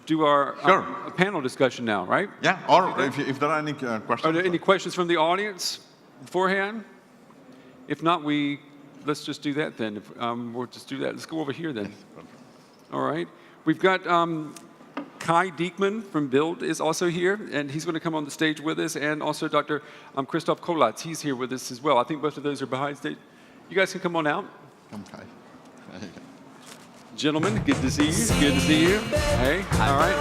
do our Sure. panel discussion now, right? Yeah, or if there are any questions. Are there any questions from the audience beforehand? If not, let's just do that then. We'll just do that. Let's go over here then. All right. We've got Diekmann from Build is also here, and he's going to come on the stage with us, and also Dr. Christoph Kollatz, he's here with us as well. I think both of those are behind stage. You guys can come on out. Come, Kai. There you go. Gentlemen, good to see you. Good to see you. Hey, all right.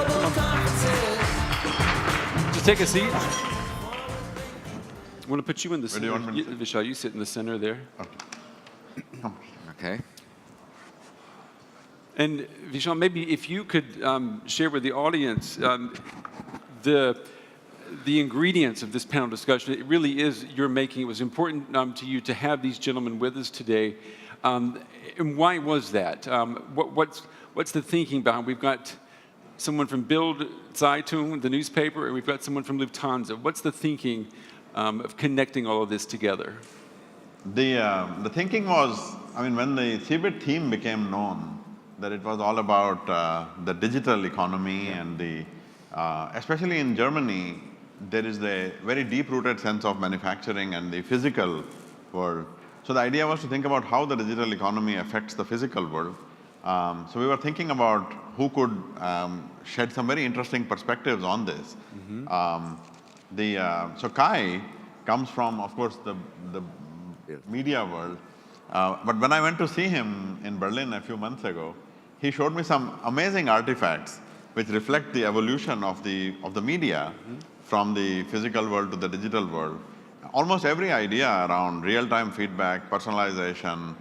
Just take a seat. I want to put you in the center. Vishal, you sit in the center there. Okay. Okay. And Vishal, maybe if you could share with the audience the ingredients of this panel discussion. It really is your making. It was important to you to have these gentlemen with us today. And why was that? What's the thinking behind? We've got someone from Bild Zeitung, the newspaper, and we've got someone from Lufthansa. What's the thinking of connecting all of this together? The thinking was, I mean, when the CeBIT theme became known, that it was all about the digital economy and especially in Germany, there is a very deep-rooted sense of manufacturing and the physical world. So the idea was to think about how the digital economy affects the physical world. So we were thinking about who could shed some very interesting perspectives on this. So Kai comes from, of course, the media world. But when I went to see him in Berlin a few months ago, he showed me some amazing artifacts which reflect the evolution of the media from the physical world to the digital world. Almost every idea around real-time feedback, personalization,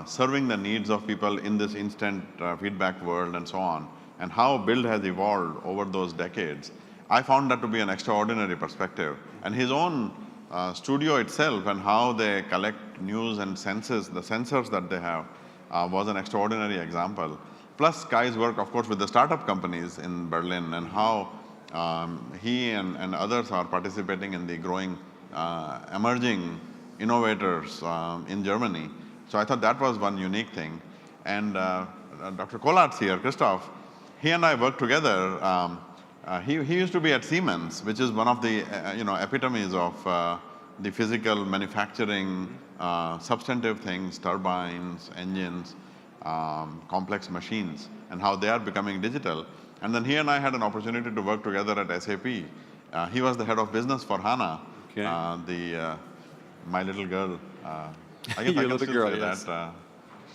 serving the needs of people in this instant feedback world and so on, and how Build has evolved over those decades, I found that to be an extraordinary perspective. And his own studio itself and how they collect news and senses, the sensors that they have, was an extraordinary example. Plus Kai's work, of course, with the startup companies in Berlin and how he and others are participating in the growing, emerging innovators in Germany. So I thought that was one unique thing. And Dr. Kollatz here, Christoph, he and I worked together. He used to be at Siemens, which is one of the epitomes of the physical manufacturing, substantive things, turbines, engines, complex machines, and how they are becoming digital. And then he and I had an opportunity to work together at SAP. He was the head of business for HANA. Okay. My little girl, I guess Your I can little still girl, say yes. that.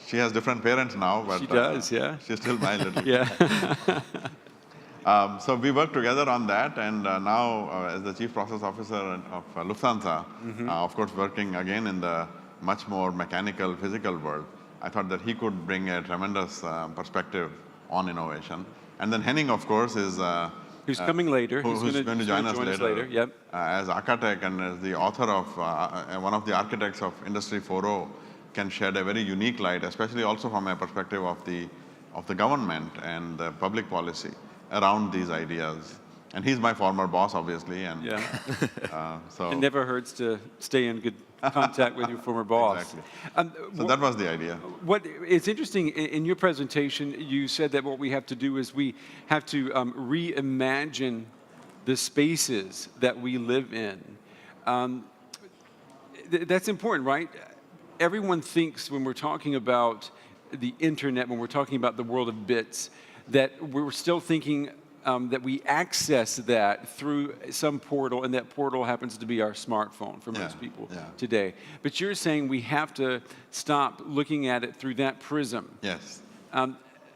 She has different parents now, but she does, yeah. She's still my little. Yeah. So we worked together on that, and now as the Chief Process Officer of Lufthansa, of course working again in the much more mechanical, physical world, I thought that he could bring a tremendous perspective on innovation. And then Hennig, of course, is who's coming later. Who's going to join us later. Yep. As architect and as the author of one of the architects of Industry 4.0, can shed a very unique light, especially also from a perspective of the government and the public policy around these ideas. And he's my former boss, obviously. And yeah. so it never hurts to stay in good contact with your former boss. Exactly. So that was the idea. It's interesting, in your presentation, you said that what we have to do is we have to reimagine the spaces that we live in. That's important, right? Everyone thinks when we're talking about the internet, when we're talking about the world of bits, that we're still thinking that we access that through some portal, and that portal happens to be our smartphone for most people today. But you're saying we have to stop looking at it through that prism. Yes.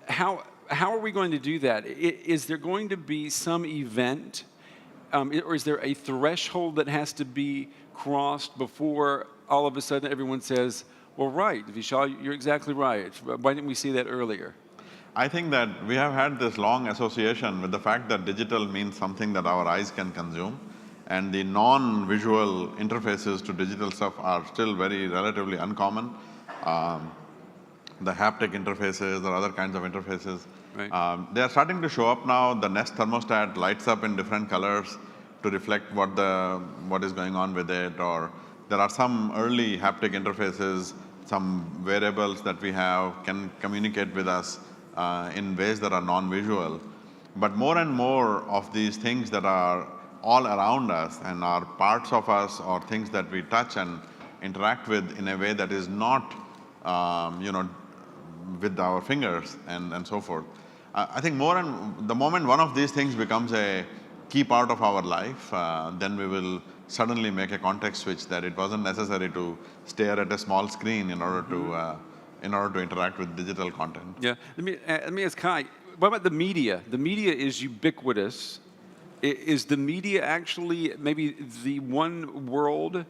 How are we going to do that? Is there going to be some event, or is there a threshold that has to be crossed before all of a sudden everyone says, well, right, Vishal, you're exactly right. Why didn't we see that earlier? I think that we have had this long association with the fact that digital means something that our eyes can consume, and the non-visual interfaces to digital stuff are still very relatively uncommon. The haptic interfaces or other kinds of interfaces, right. They are starting to show up now. The Nest thermostat lights up in different colors to reflect what is going on with it, or there are some early haptic interfaces, some variables that we have can communicate with us in ways that are non-visual. But more and more of these things that are all around us and are parts of us or things that we touch and interact with in a way that is not, with our fingers and so forth. I think the moment one of these things becomes a key part of our life, then we will suddenly make a context switch that it wasn't necessary to stare at a small screen in order to interact with digital content. Yeah. Let me ask Kai, what about the media? The media is ubiquitous. Is the media actually maybe the one world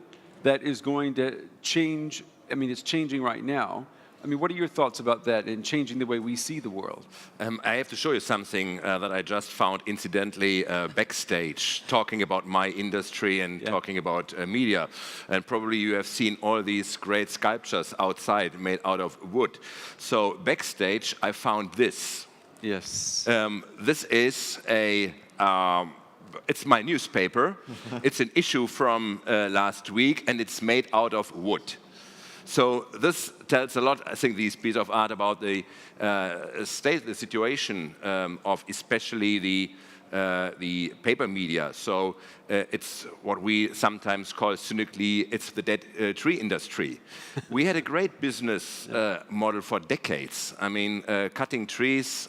that is going to change? I mean, it's changing right now. I mean, what are your thoughts about that in changing the way we see the world? I have to show you something that I just found incidentally backstage, talking about my industry and talking about media. And probably you have seen all these great sculptures outside made out of wood. So backstage, I found this. Yes. This is it's my newspaper. It's an issue from last week, and it's made out of wood. So this tells a lot, I think, these pieces of art about the situation of especially the paper media. So it's what we sometimes call cynically, it's the dead tree industry. We had a great business model for decades. I mean, cutting trees,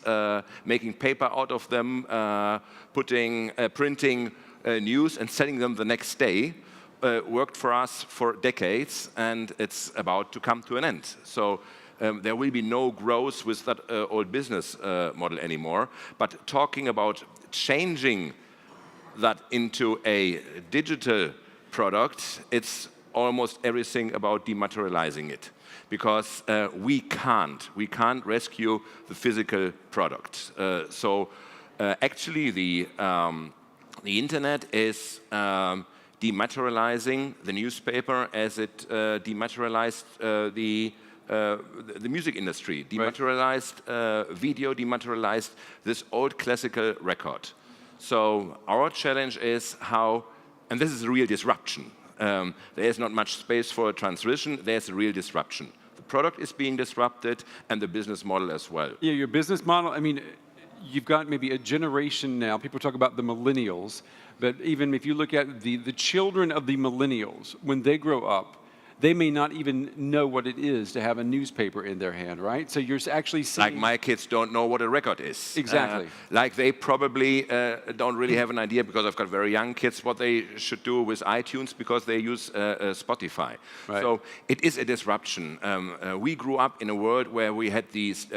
making paper out of them, printing news and selling them the next day. Worked for us for decades, and it's about to come to an end. So there will be no growth with that old business model anymore. But talking about changing that into a digital product, it's almost everything about dematerializing it, because we can't rescue the physical product. Actually, the internet is dematerializing the newspaper as it dematerialized the music industry, dematerialized video, dematerialized this old classical record. So our challenge is how, and this is a real disruption. There is not much space for a transition. There's a real disruption. The product is being disrupted, and the business model as well. Yeah, your business model, I mean, you've got maybe a generation now, people talk about the millennials, but even if you look at the children of the millennials, when they grow up, they may not even know what it is to have a newspaper in their hand, right? So you're actually seeing... Like my kids don't know what a record is. Exactly. Like they probably don't really have an idea, because I've got very young kids, what they should do with iTunes, because they use Spotify. Right. So it is a disruption. We grew up in a world where we had these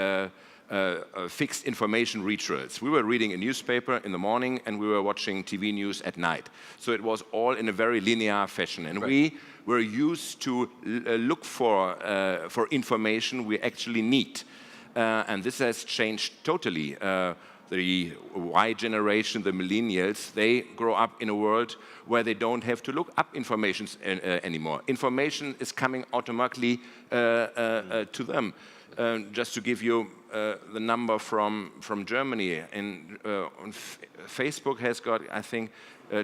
fixed information rituals. We were reading a newspaper in the morning, and we were watching TV news at night. So it was all in a very linear fashion. And we were used to look for information we actually need. And this has changed totally. The Y generation, the millennials, they grow up in a world where they don't have to look up information anymore. Information is coming automatically to them. Just to give you the number from Germany, Facebook has got, I think,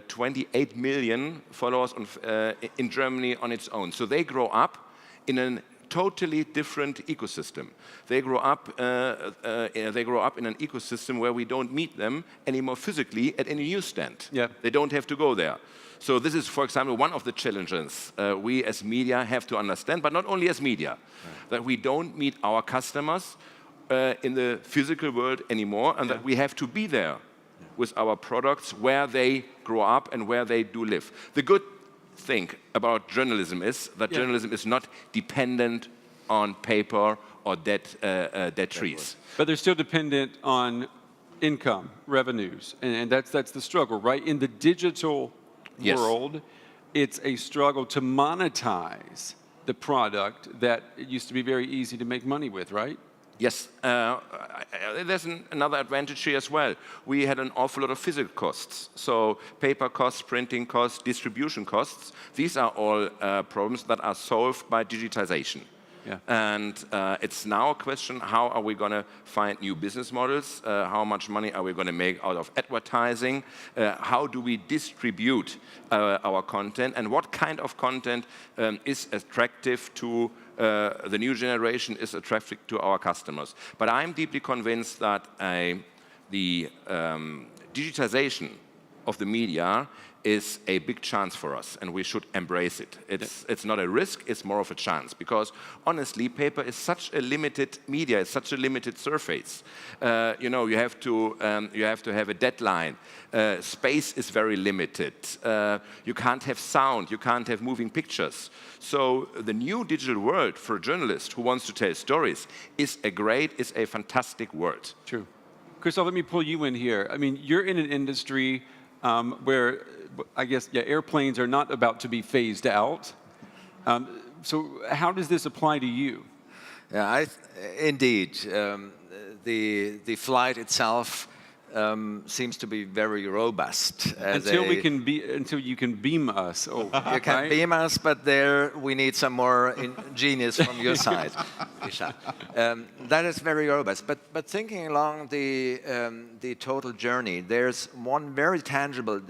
28 million followers in Germany on its own. So they grow up in a totally different ecosystem. They grow up in an ecosystem where we don't meet them anymore physically at any newsstand. Yeah. They don't have to go there. So this is, for example, one of the challenges we as media have to understand, but not only as media, that we don't meet our customers in the physical world anymore, and that we have to be there with our products where they grow up and where they do live. The good thing about journalism is that journalism is not dependent on paper or dead trees. But they're still dependent on income, revenues, and that's the struggle, right? In the digital world, it's a struggle to monetize the product that it used to be very easy to make money with, right? Yes, there's another advantage here as well. We had an awful lot of physical costs. So paper costs, printing costs, distribution costs, these are all problems that are solved by digitization. Yeah. And it's now a question, how are we going to find new business models? How much money are we going to make out of advertising? How do we distribute our content? And what kind of content is attractive to the new generation, is attractive to our customers? But I'm deeply convinced that a the digitization of the media is a big chance for us, and we should embrace it. It's not a risk, it's more of a chance, because honestly, paper is such a limited media, it's such a limited surface. You know, you have to have a deadline. Space is very limited. You can't have sound, you can't have moving pictures. So the new digital world for a journalist who wants to tell stories is a fantastic world. True. Christoph, let me pull you in here. I mean, you're in an industry where I guess airplanes are not about to be phased out. So how does this apply to you? Yeah, indeed. The flight itself seems to be very robust. Until you can beam us. Oh, you can beam us, but there we need some more genius from your side, Vishal. That is very robust. But thinking along the total journey, there's one very tangible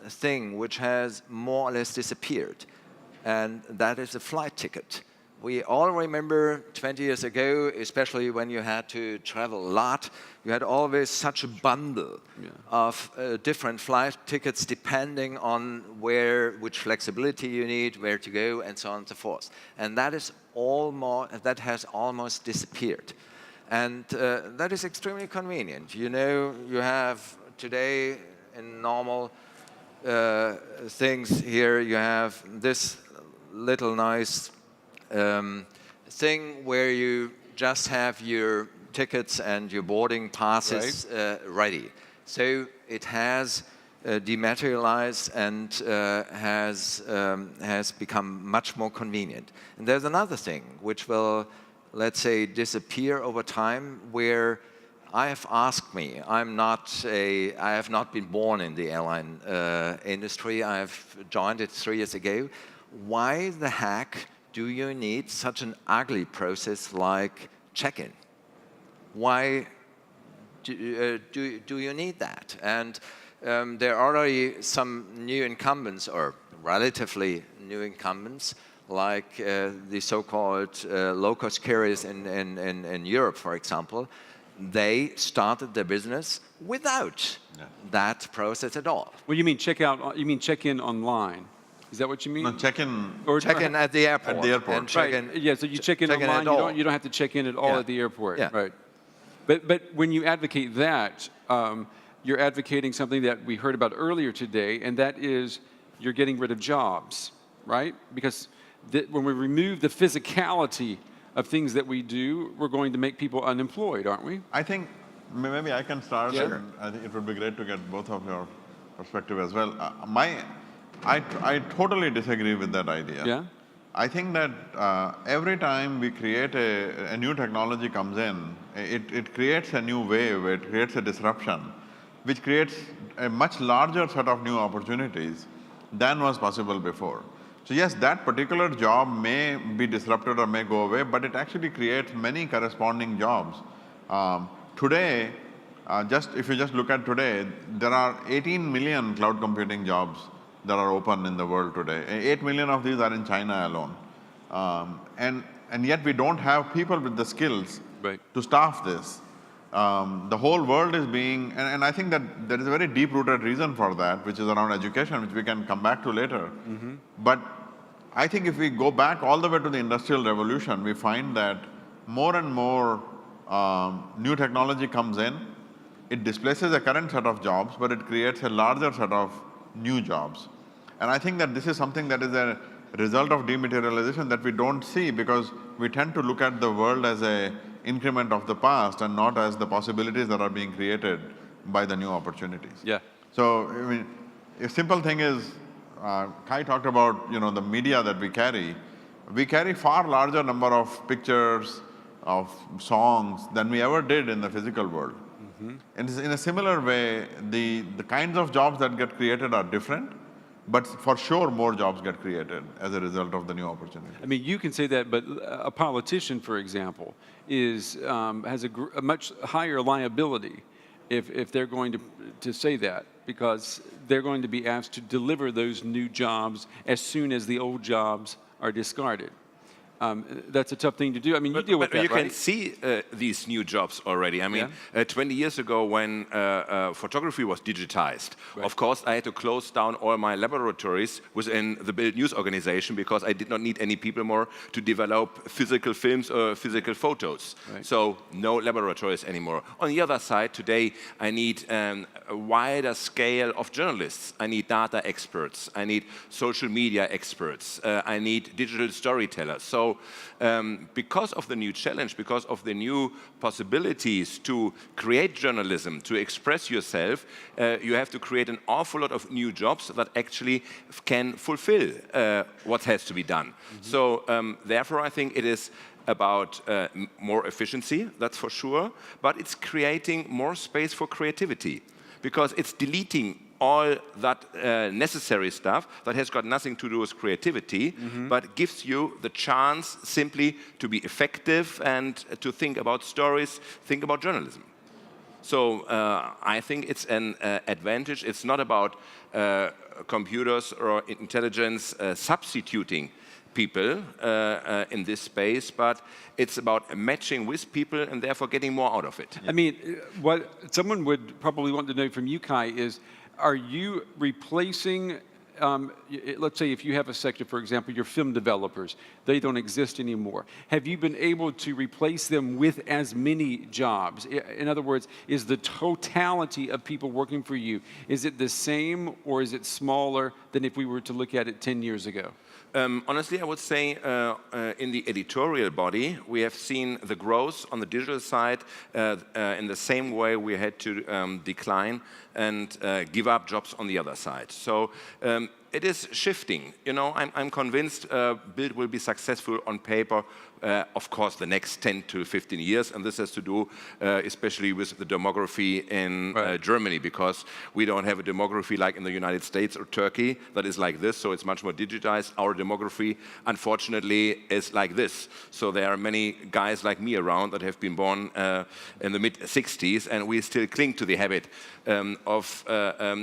thing which has more or less disappeared, and that is a flight ticket. We all remember 20 years ago, especially when you had to travel a lot, you had always such a bundle of different flight tickets depending on which flexibility you need, where to go, and so on and so forth. And that has almost disappeared. And that is extremely convenient. You know, you have today in normal things here, you have this little nice thing where you just have your tickets and your boarding passes ready. So it has dematerialized and has become much more convenient. And there's another thing which will, let's say, disappear over time, where I have asked me, I have not been born in the airline industry, I've joined it 3 years ago. Why the heck do you need such an ugly process like check-in? Why do you need that? And there are already some new incumbents, or relatively new incumbents, like the so-called low-cost carriers in Europe, for example. They started their business without that process at all. Well, you mean check-out? You mean check-in online? Is that what you mean? No, check-in. Or check-in at the airport. At the airport. And check-in. Right. Yeah, so you check-in online, you don't have to check in at all at the airport. Yeah. Right. But when you advocate that, you're advocating something that we heard about earlier today, and that is you're getting rid of jobs, right? Because when we remove the physicality of things that we do, we're going to make people unemployed, aren't we? I think maybe I can start. Sure. And I think it would be great to get both of your perspective as well. I totally disagree with that idea. Yeah? I think that every time we create a new technology comes in, it creates a new wave, it creates a disruption, which creates a much larger set of new opportunities than was possible before. So yes, that particular job may be disrupted or may go away, but it actually creates many corresponding jobs. Today, if you just look at today, there are 18 million cloud computing jobs that are open in the world today. 8 million of these are in China alone. And yet we don't have people with the skills to staff this. The whole world is being, and I think that there is a very deep-rooted reason for that, which is around education, which we can come back to later. But I think if we go back all the way to the Industrial Revolution, we find that more and more new technology comes in. It displaces a current set of jobs, but it creates a larger set of new jobs. And I think that this is something that is a result of dematerialization that we don't see, because we tend to look at the world as an increment of the past and not as the possibilities that are being created by the new opportunities. Yeah. So, I mean, a simple thing is, Kai talked about, the media that we carry. We carry far larger number of pictures, of songs than we ever did in the physical world. And in a similar way, the kinds of jobs that get created are different, but for sure more jobs get created as a result of the new opportunity. I mean, you can say that, but a politician, for example, has a much higher liability if they're going to say that, because they're going to be asked to deliver those new jobs as soon as the old jobs are discarded. that's a tough thing to do. I mean, you deal with that, you right? can see these new jobs already. I mean, 20 years ago when photography was digitized, of course I had to close down all my laboratories within the Bild News organization because I did not need any people more to develop physical films or physical photos. Right. So no laboratories anymore. On the other side, today I need a wider scale of journalists. I need data experts. I need social media experts. I need digital storytellers. So because of the new challenge, because of the new possibilities to create journalism, to express yourself, you have to create an awful lot of new jobs that actually can fulfill what has to be done. So therefore, I think it is about more efficiency, that's for sure, but it's creating more space for creativity because it's deleting all that necessary stuff that has got nothing to do with creativity, but gives you the chance simply to be effective and to think about stories, think about journalism. So I think it's an advantage. It's not about computers or intelligence substituting people in this space, but it's about matching with people and therefore getting more out of it. I mean, what someone would probably want to know from you, Kai, is are you replacing, let's say if you have a sector, for example, your film developers, they don't exist anymore. Have you been able to replace them with as many jobs? In other words, is the totality of people working for you, is it the same or is it smaller than if we were to look at it 10 years ago? Honestly, I would say in the editorial body, we have seen the growth on the digital side in the same way we had to decline and give up jobs on the other side. So it is shifting. You know, I'm convinced Bild will be successful on paper, of course, the next 10 to 15 years, and this has to do especially with the demography in Germany, because we don't have a demography like in the United States or Turkey that is like this, so it's much more digitized. Our demography, unfortunately, is like this. So there are many guys like me around that have been born in the mid-60s, and we still cling to the habit of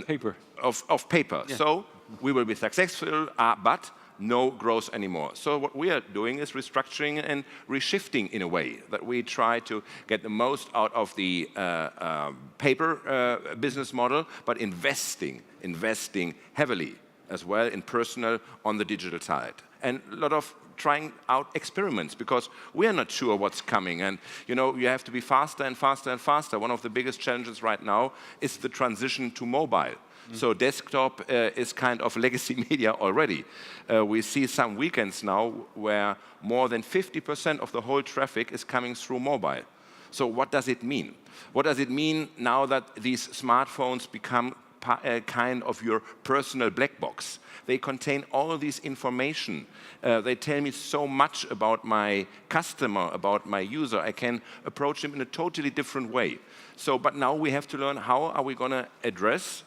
Paper. Of paper. Yeah. So we will be successful, but no growth anymore. So what we are doing is restructuring and reshifting in a way that we try to get the most out of the paper business model, but investing heavily as well in personal on the digital side. And a lot of trying out experiments because we are not sure what's coming. And you know, you have to be faster and faster and faster. One of the biggest challenges right now is the transition to mobile. So desktop is kind of legacy media already. We see some weekends now where more than 50% of the whole traffic is coming through mobile. So what does it mean? What does it mean now that these smartphones become kind of your personal black box? They contain all of this information. They tell me so much about my customer, about my user. I can approach him in a totally different way. So, but now we have to learn how are we going to address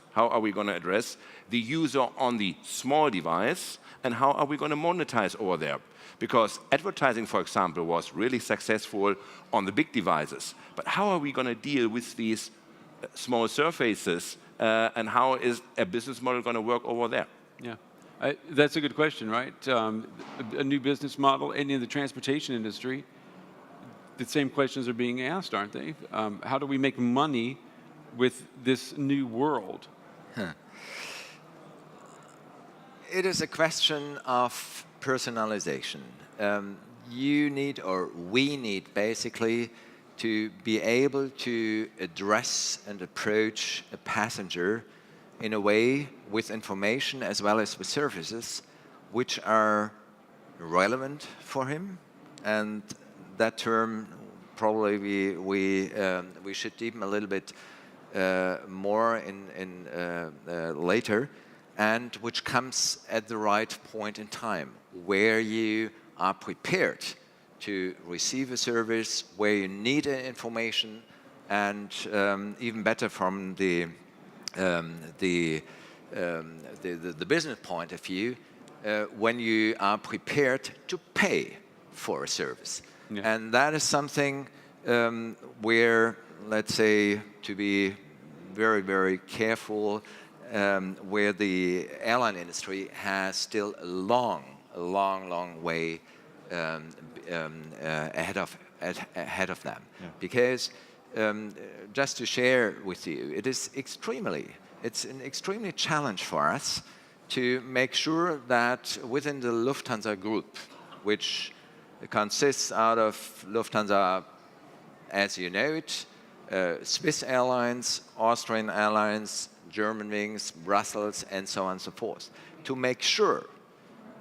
the user on the small device, and how are we going to monetize over there? Because advertising, for example, was really successful on the big devices. But how are we going to deal with these small surfaces, and how is a business model going to work over there? Yeah, that's a good question, right? A new business model, and in the transportation industry, the same questions are being asked, aren't they? How do we make money with this new world? It is a question of personalization. You need, or we need, basically, to be able to address and approach a passenger in a way with information as well as with services which are relevant for him. And that term probably we should deepen a little bit more in later, and which comes at the right point in time, where you are prepared to receive a service, where you need information, and even better from the business point of view, when you are prepared to pay for a service. Yeah. And that is something where, let's say, to be very, very careful, where the airline industry has still a long way ahead of them. Yeah. Because just to share with you, it's an extremely challenge for us to make sure that within the Lufthansa group, which consists out of Lufthansa, as you know it, Swiss Airlines, Austrian Airlines, Germanwings, Brussels, and so on and so forth, to make sure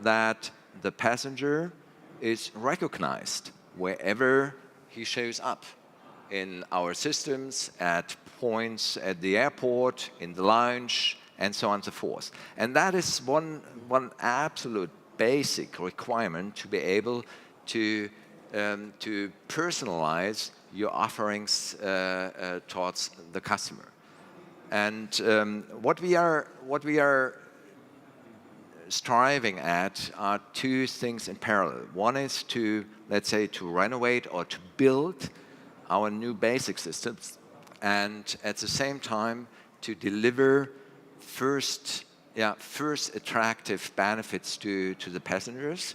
that the passenger is recognized wherever he shows up in our systems, at points at the airport, in the lounge, and so on and so forth. And that is one absolute basic requirement to be able to personalize your offerings towards the customer. And what we are striving at are two things in parallel. One is to, let's say, to renovate or to build our new basic systems, and at the same time to deliver first attractive benefits to the passengers,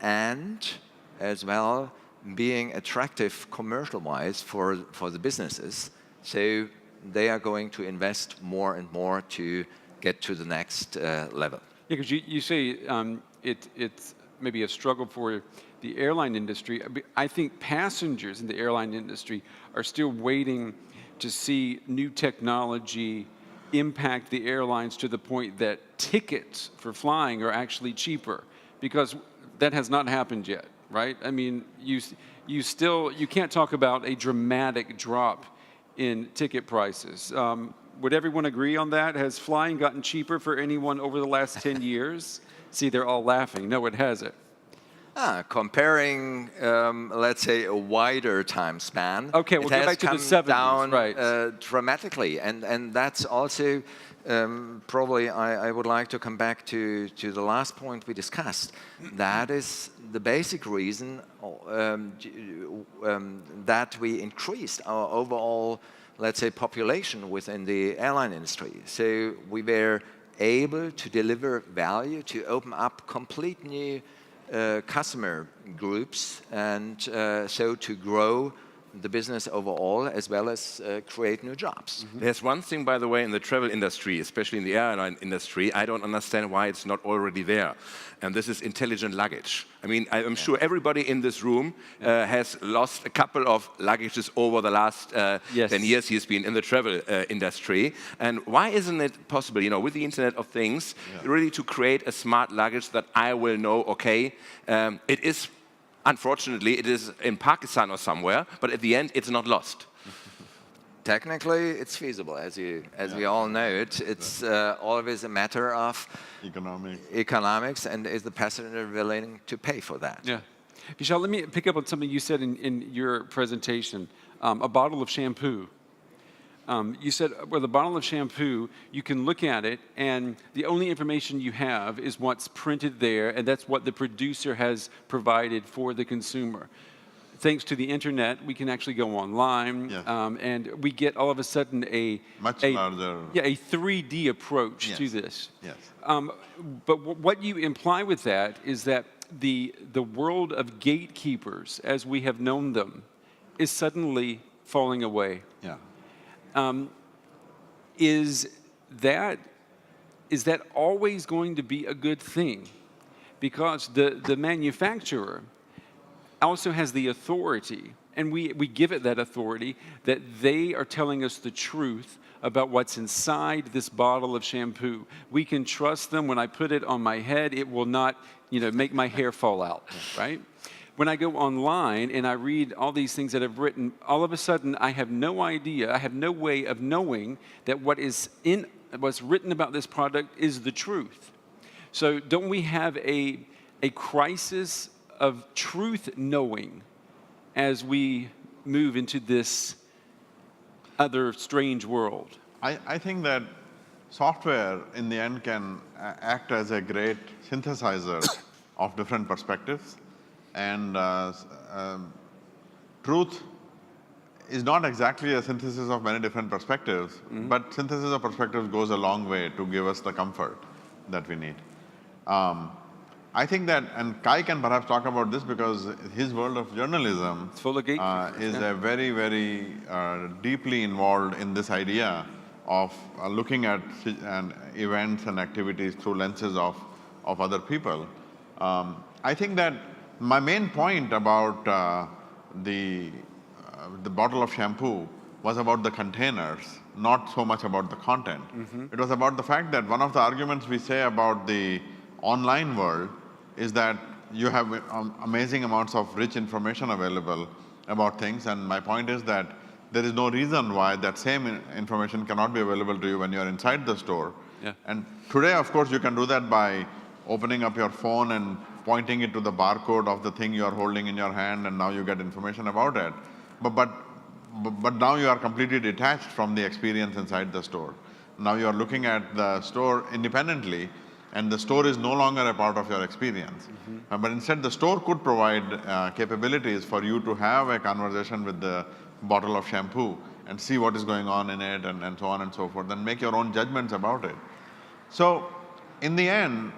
and as well being attractive commercial-wise for the businesses. So they are going to invest more and more to get to the next level. Yeah, because you say it's maybe a struggle for the airline industry. I think passengers in the airline industry are still waiting to see new technology impact the airlines to the point that tickets for flying are actually cheaper, because that has not happened yet, right? I mean, you can't talk about a dramatic drop in ticket prices. Would everyone agree on that? Has flying gotten cheaper for anyone over the last 10 years? See, they're all laughing. No, it hasn't. Comparing, let's say, a wider time span, okay, we'll go back to the 70s, down right. dramatically. And that's also, probably, I would like to come back to the last point we discussed. That is the basic reason that we increased our overall, let's say, population within the airline industry. So we were able to deliver value, to open up complete new customer groups, and so to grow the business overall, as well as create new jobs. Mm-hmm. There's one thing, by the way, in the travel industry, especially in the airline industry, I don't understand why it's not already there. And this is intelligent luggage. I mean, I'm sure everybody in this room has lost a couple of luggages over the last 10 years he's been in the travel industry. And why isn't it possible, you know, with the Internet of Things, really to create a smart luggage that I will know, okay, it is, unfortunately, it is in Pakistan or somewhere, but at the end, it's not lost. Technically, it's feasible, as we all know it. It's always a matter of economics, and is the passenger willing to pay for that? Yeah. Vishal, let me pick up on something you said in your presentation, a bottle of shampoo. You said with a bottle of shampoo, you can look at it, and the only information you have is what's printed there, and that's what the producer has provided for the consumer. Thanks to the internet, we can actually go online, and we get all of a sudden a larger, a 3D approach to this. Yes. But what you imply with that is that the world of gatekeepers, as we have known them, is suddenly falling away. Yeah. Is that always going to be a good thing? Because the manufacturer also has the authority, and we give it that authority, that they are telling us the truth about what's inside this bottle of shampoo. We can trust them. When I put it on my head, it will not, make my hair fall out, right? When I go online and I read all these things that I've written, all of a sudden I have no idea, I have no way of knowing that what's written about this product is the truth. So don't we have a crisis of truth knowing as we move into this other strange world? I think that software in the end can act as a great synthesizer of different perspectives, and truth is not exactly a synthesis of many different perspectives, but synthesis of perspectives goes a long way to give us the comfort that we need. I think that, and Kai can perhaps talk about this because his world of journalism It's full of gatekeepers, is yeah. a very, very deeply involved in this idea of looking at events and activities through lenses of other people. I think that my main point about the bottle of shampoo was about the containers, not so much about the content. It was about the fact that one of the arguments we say about the online world is that you have amazing amounts of rich information available about things, and my point is that there is no reason why that same information cannot be available to you when you're inside the store. Yeah. And today, of course, you can do that by opening up your phone and pointing it to the barcode of the thing you are holding in your hand, and now you get information about it. But now you are completely detached from the experience inside the store. Now you are looking at the store independently, and the store is no longer a part of your experience. But instead, the store could provide capabilities for you to have a conversation with the bottle of shampoo and see what is going on in it, and so on and so forth, and make your own judgments about it. So in the end,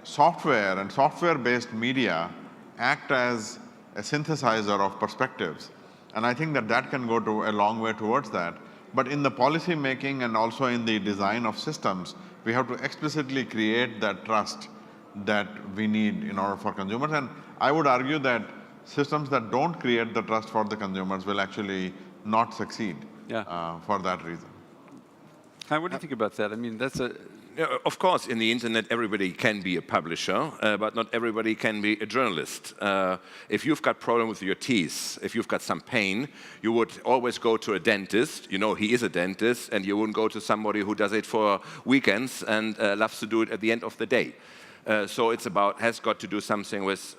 software and software-based media act as a synthesizer of perspectives. And I think that that can go to a long way towards that. But in the policy making and also in the design of systems, we have to explicitly create that trust that we need in order for consumers. And I would argue that systems that don't create the trust for the consumers will actually not succeed for that reason. Hi, what do you think about that? I mean, that's a... Of course, in the internet, everybody can be a publisher, but not everybody can be a journalist. If you've got problem with your teeth, if you've got some pain, you would always go to a dentist. You know he is a dentist, and you wouldn't go to somebody who does it for weekends and loves to do it at the end of the day. So it's has got to do something with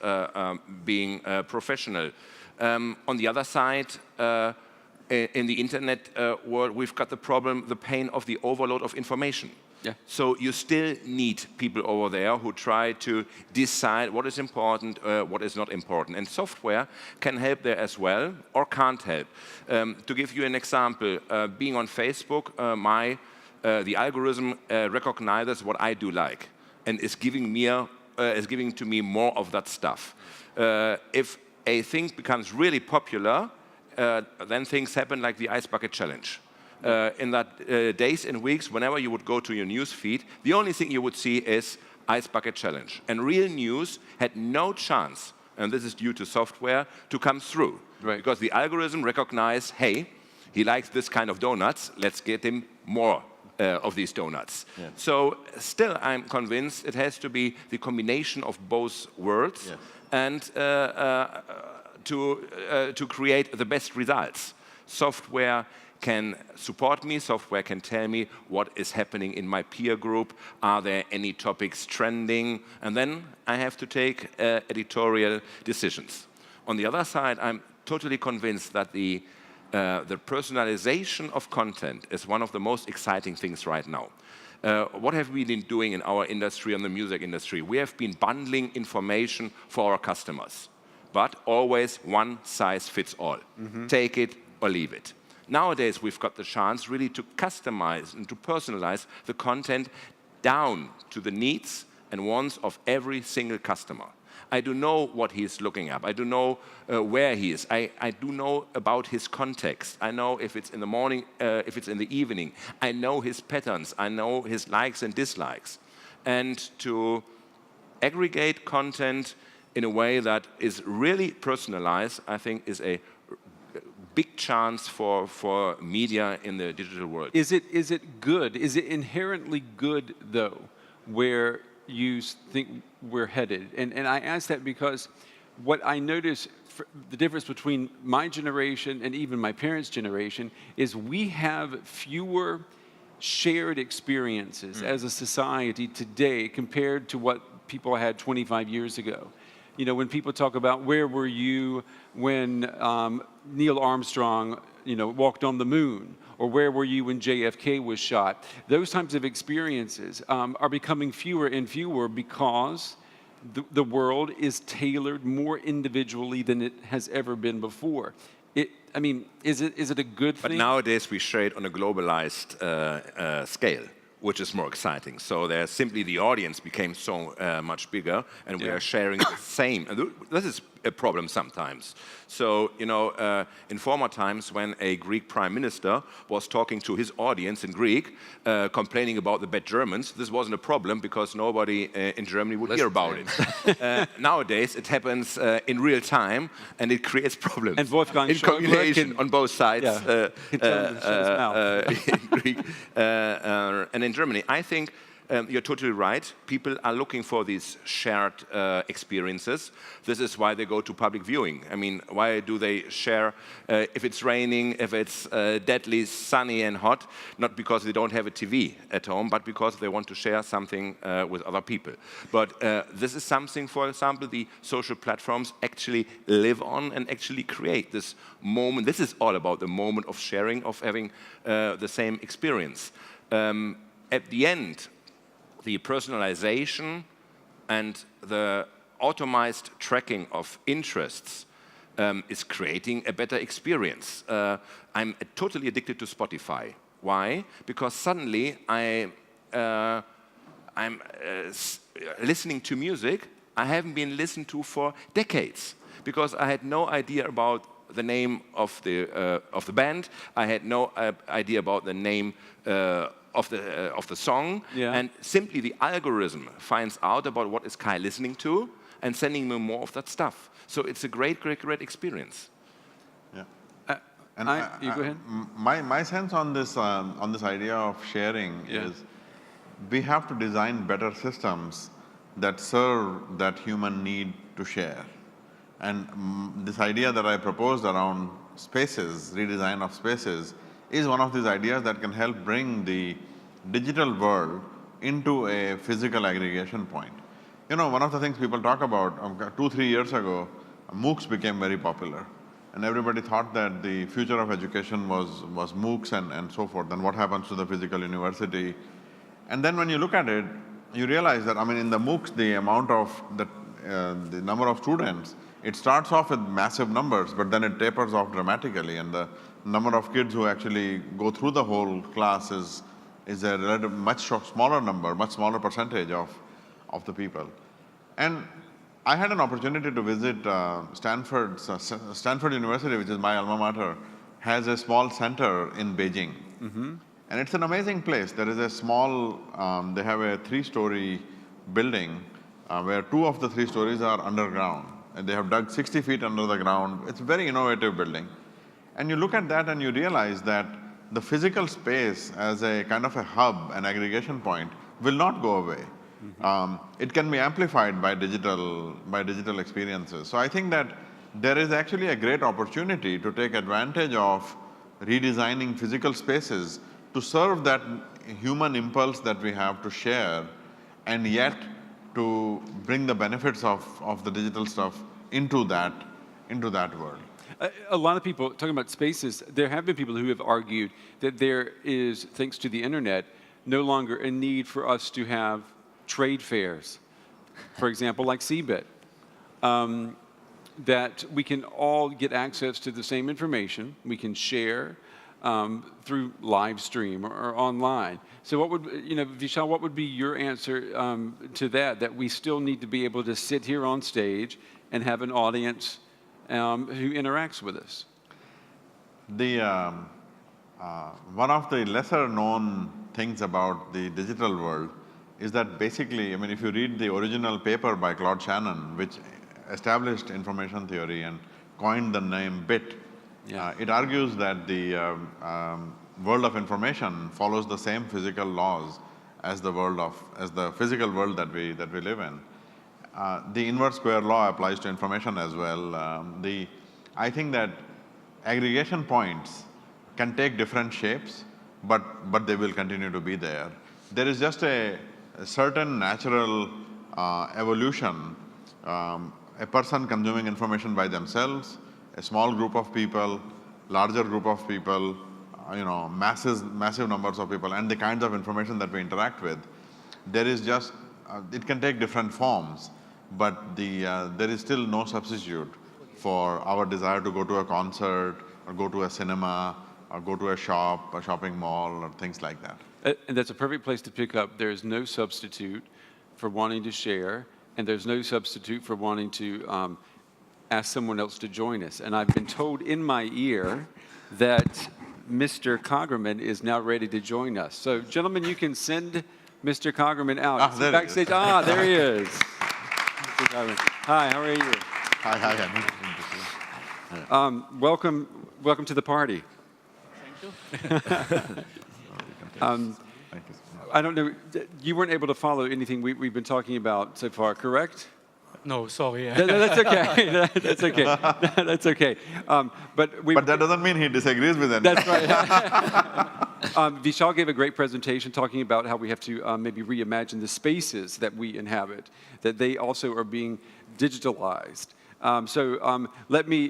being professional. On the other side, in the internet world, we've got the problem, the pain of the overload of information. Yeah. So you still need people over there who try to decide what is important, what is not important. And software can help there as well, or can't help. To give you an example, being on Facebook, the algorithm recognizes what I do like, and is giving to me more of that stuff. If a thing becomes really popular, then things happen like the Ice Bucket Challenge. In that days and weeks, whenever you would go to your news feed, the only thing you would see is Ice Bucket Challenge. And real news had no chance, and this is due to software, to come through. Right. Because the algorithm recognized, hey, he likes this kind of donuts, let's get him more of these donuts. Yeah. So still, I'm convinced it has to be the combination of both worlds, Yes. and to create the best results. Software can support me, software can tell me what is happening in my peer group, are there any topics trending, and then I have to take editorial decisions. On the other side, I'm totally convinced that the personalization of content is one of the most exciting things right now. What have we been doing in our industry, in the music industry? We have been bundling information for our customers, but always one size fits all. Take it or leave it. Nowadays, we've got the chance really to customize and to personalize the content down to the needs and wants of every single customer. I do know what he's looking up. I do know where he is. I do know about his context. I know if it's in the morning, if it's in the evening. I know his patterns. I know his likes and dislikes. And to aggregate content in a way that is really personalized, I think is a big chance for media in the digital world. Is it good? Is it inherently good, though, where you think we're headed? And I ask that because what I notice, the difference between my generation and even my parents' generation, is we have fewer shared experiences as a society today compared to what people had 25 years ago. You know, when people talk about where were you when Neil Armstrong, walked on the moon, or where were you when JFK was shot, those types of experiences are becoming fewer and fewer because the world is tailored more individually than it has ever been before. I mean, is it a good thing? But nowadays we share it on a globalized scale. which is more exciting. So there's simply the audience became so much bigger, and we are sharing the same. And this is a problem sometimes. So, you know, in former times when a Greek prime minister was talking to his audience in Greek, complaining about the bad Germans, this wasn't a problem because nobody in Germany would hear about it. Nowadays, it happens in real time, and it creates problems. And Wolfgang in communication on both sides in Greek and in Germany. I think you're totally right. People are looking for these shared experiences. This is why they go to public viewing. I mean, why do they share if it's raining, if it's deadly sunny and hot? Not because they don't have a TV at home, but because they want to share something with other people. But this is something, for example, the social platforms actually live on and actually create this moment. This is all about the moment of sharing, of having the same experience. At the end, the personalization and the automized tracking of interests is creating a better experience. I'm totally addicted to Spotify. Why? Because suddenly I'm listening to music I haven't been listened to for decades, because I had no idea about the name of the band. I had no idea about the name of the song, and simply the algorithm finds out about what is Kai listening to and sending me more of that stuff. So it's a great experience. Yeah. You go ahead. My sense on this idea of sharing is we have to design better systems that serve that human need to share. And this idea that I proposed around spaces, redesign of spaces, is one of these ideas that can help bring the digital world into a physical aggregation point. You know, one of the things people talk about, 2-3 years ago, MOOCs became very popular. And everybody thought that the future of education was MOOCs and so forth, and what happens to the physical university. And then when you look at it, you realize that, I mean, in the MOOCs, the amount of, the number of students, it starts off with massive numbers, but then it tapers off dramatically, and the number of kids who actually go through the whole class is a relative, much smaller number, much smaller percentage of the people. And I had an opportunity to visit Stanford University, which is my alma mater, has a small center in Beijing. Mm-hmm. And it's an amazing place. There is a small, they have a 3-story building where 2 of the 3 stories are underground. And they have dug 60 feet under the ground. It's a very innovative building. And you look at that and you realize that the physical space as a kind of a hub, an aggregation point, will not go away. Mm-hmm. It can be amplified by digital experiences. So I think that there is actually a great opportunity to take advantage of redesigning physical spaces to serve that human impulse that we have to share, and yet to bring the benefits of the digital stuff into that world. A lot of people, talking about spaces, there have been people who have argued that there is, thanks to the internet, no longer a need for us to have trade fairs, for example, like CeBIT, that we can all get access to the same information, we can share through live stream or online. So what would, Vishal, what would be your answer to that we still need to be able to sit here on stage and have an audience who interacts with us? One of the lesser known things about the digital world is that basically, I mean, if you read the original paper by Claude Shannon, which established information theory and coined the name BIT, it argues that the world of information follows the same physical laws as the physical world that we live in. The inverse square law applies to information as well. I think that aggregation points can take different shapes, but they will continue to be there. There is just a certain natural evolution. A person consuming information by themselves, a small group of people, larger group of people, massive numbers of people, and the kinds of information that we interact with. There is just, it can take different forms, but there is still no substitute for our desire to go to a concert or go to a cinema go to a shop, a shopping mall, or things like that. And that's a perfect place to pick up. There's no substitute for wanting to share, and there's no substitute for wanting to ask someone else to join us. And I've been told in my ear that Mr. Kagermann is now ready to join us. So, gentlemen, you can send Mr. Kagermann out. There backstage. he is. There he is. Mr. Kagermann. Hi, how are you? Hi. Welcome to the party. Thank you. Thank you. I don't know, you weren't able to follow anything we've been talking about so far, correct? No, sorry. That's okay. That's okay. That's okay. But that doesn't mean he disagrees with anything. That's right. Vishal gave a great presentation talking about how we have to maybe reimagine the spaces that we inhabit, that they also are being digitalized. Let me,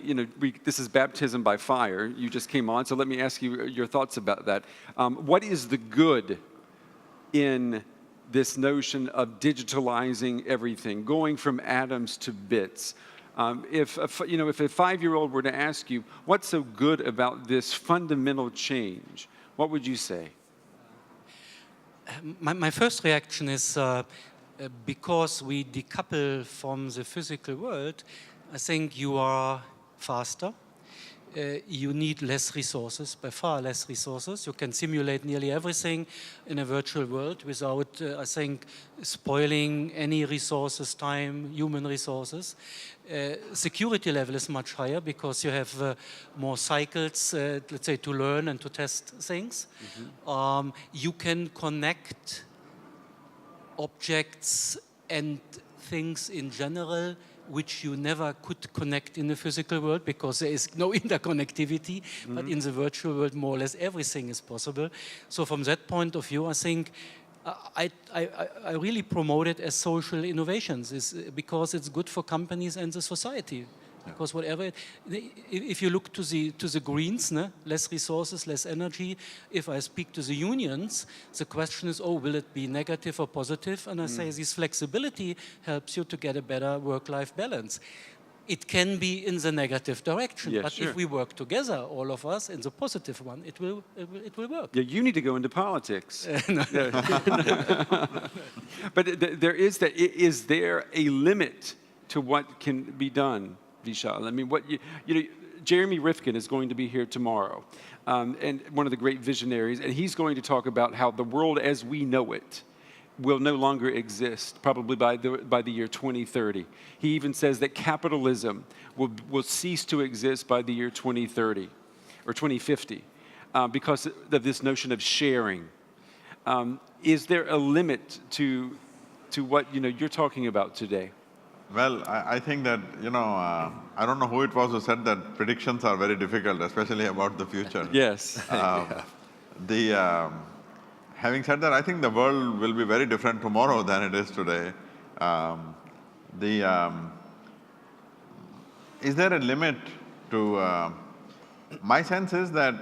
this is baptism by fire. You just came on, so let me ask you your thoughts about that. What is the good in this notion of digitalizing everything, going from atoms to bits? If a 5-year-old were to ask you, what's so good about this fundamental change, what would you say? My first reaction is because we decouple from the physical world, I think you are faster. You need less resources, by far less resources. You can simulate nearly everything in a virtual world without, I think, spoiling any resources, time, human resources. Security level is much higher because you have more cycles, let's say, to learn and to test things. Mm-hmm. You can connect objects and things in general which you never could connect in the physical world because there is no interconnectivity, mm-hmm. But in the virtual world, more or less everything is possible. So from that point of view, I think I really promote it as social innovations because it's good for companies and the society. Because whatever, if you look to the Greens, less resources, less energy. If I speak to the unions, the question is, will it be negative or positive? And I say this flexibility helps you to get a better work-life balance. It can be in the negative direction, but sure. If we work together, all of us, in the positive one, it will work. Yeah, you need to go into politics. But is there a limit to what can be done, Vishal? I mean, Jeremy Rifkin is going to be here tomorrow, and one of the great visionaries, and he's going to talk about how the world as we know it will no longer exist, probably by the year 2030. He even says that capitalism will cease to exist by the year 2030 or 2050 because of this notion of sharing. Is there a limit to what you're talking about today? Well, I think that, I don't know who it was who said that predictions are very difficult, especially about the future. Yes. Having said that, I think the world will be very different tomorrow than it is today. Is there a limit to... my sense is that,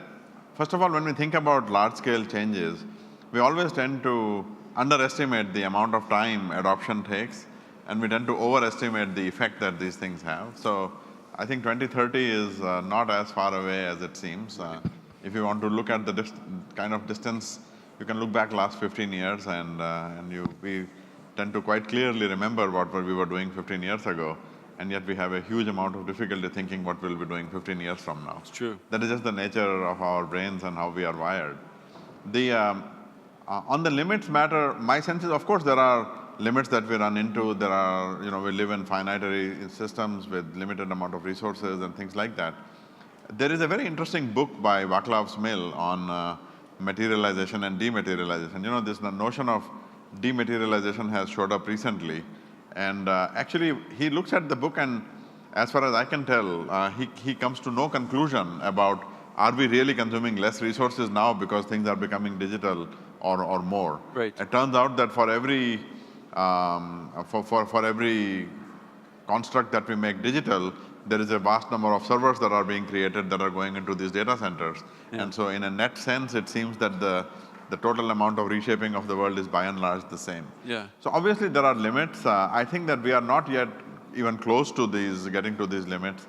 first of all, when we think about large-scale changes, we always tend to underestimate the amount of time adoption takes, and we tend to overestimate the effect that these things have. So I think 2030 is not as far away as it seems. If you want to look at the kind of distance, you can look back last 15 years and we tend to quite clearly remember what we were doing 15 years ago, and yet we have a huge amount of difficulty thinking what we'll be doing 15 years from now. It's true. That is just the nature of our brains and how we are wired. On the limits matter, my sense is, of course, there are limits that we run into. There are, we live in finite systems with limited amount of resources and things like that. There is a very interesting book by Václav Smil on materialization and dematerialization. This notion of dematerialization has showed up recently. And actually, he looks at the book and, as far as I can tell, he comes to no conclusion about are we really consuming less resources now because things are becoming digital or more. Right. It turns out that for every for every construct that we make digital, there is a vast number of servers that are being created that are going into these data centers. Yeah. And so in a net sense, it seems that the total amount of reshaping of the world is by and large the same. Yeah. So obviously there are limits. I think that we are not yet even close to getting to these limits.